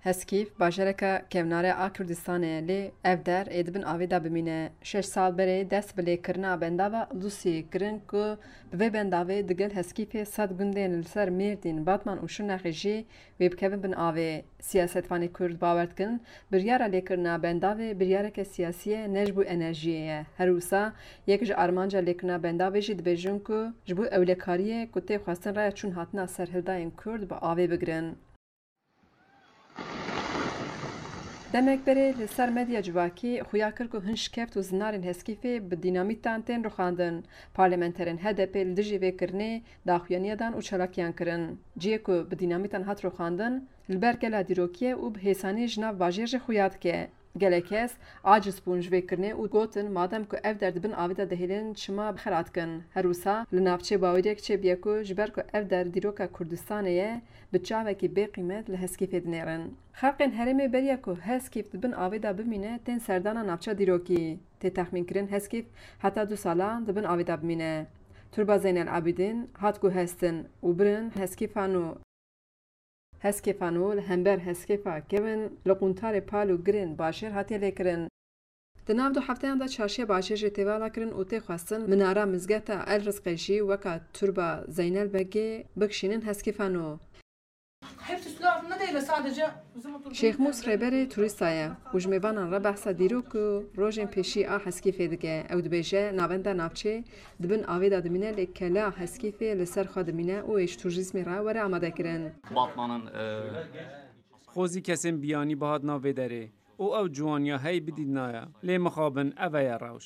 Heskîv bajareka kevnare a Kurdistanê lê ev der ê dibin avê de bimîne. 6 sal berê dest bi lêkirina bendava Lusiyê kirin ku bi vê bendavê digel Heskîfê sed gundên li ser Mêrdîn, Batman û Şirnexê jî wê bikevin bin avê. Siyasetvanê Kurd bawer dikin biryara lêkirina bendavê biryareke siyasî ye ne ji bo enerjiyê ye. Her wisa yek ji armanca lêkirina bendavê jî dibêjin ku ji bo ewlekariyê ku tê xwestin raya çûn hatina serhildayên Kurd bi avê bigirin. Demek berê li ser medya civakî xuya kir ku hin şikeft û zinarên Heskîfê bi dînamîtan tên rixandin. Parlamenterên HDP li dijî vêkirinê daxuyaniya dan û çalakiyan kirin. Ciyê ku bi dînamîtan hat rixandin li ber gela dîrokiyê û bi hêsanî ji nav bajêr jî xuya dike. Gelek kes aciz bûn ji vêkirinê û gotin madem ku ev der dibin avê de dihêlin çima bixera dikin. Her wisa li navçe bawêriyek çêbiye ku ji ber ku ev der dîroka Kurdistanê ye bi çavekî bêqîmet li Heskîfê dinêrin. Xelkên herêmê beriya ku Heskîv dibin avê de bimîne tên serdana navçeya dîrokî. Tê texmînkirin Heskîv heta 2 salan dibin avê de bimîne. Turba Zeynel Abidin hat guhestin û birin Heskêfan û li hember Heskêfa kevin li quntarê pal û girên başêr hatiye lêkirin. Di nav du hefteyan de çarşiya başêr jê têvala kirin û tê xwestin minara mizgeta El Rizqê jî weka Turba Zeynel Begê bikişînin Heskêfanû. Şeyx Mus rêberê turîsta ye û ji mêvanan re behsa dîrok û rojên pêşî a Heskîfê dike. Ew dibêje navenda navçê dibin avê de dimîne lê kela Heskîfê li ser xwe dimîne û êş turizmê re were amadekirin. Batmanın Xozî kesên biyanî bihat navê derê û ew ciwaniya hey bidînaye lê mixabin ev ye rewş.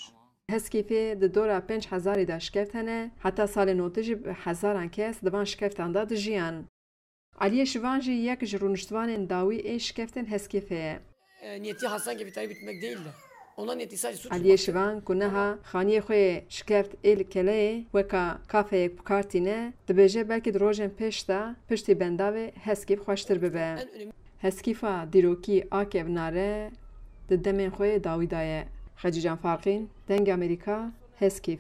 Heskîfê di dora 5,000 de şikeft hene heta salê notê jî bi hezaran kes divan şikeftan de dijiyan. Aliye Şivan jî yek ji rûniştvanên dawî ê şikeftên Heskîfê ye. Niyeti Hasan gibi Tayyip bitmek değil de. Ona niyeti sadece suç. Aliye Şivan ku neha xaniyê xwe şikeft ê li keleyê weka kafeyek bikartîne dibêje belkî di rojên pêş de piştî bendavê Heskîv xweştir bibe. Heskîfa dîrokî a kevnare di demên xwe dawî daye. Xecî Can Farqîn, Dengê Amerîka, Heskîv.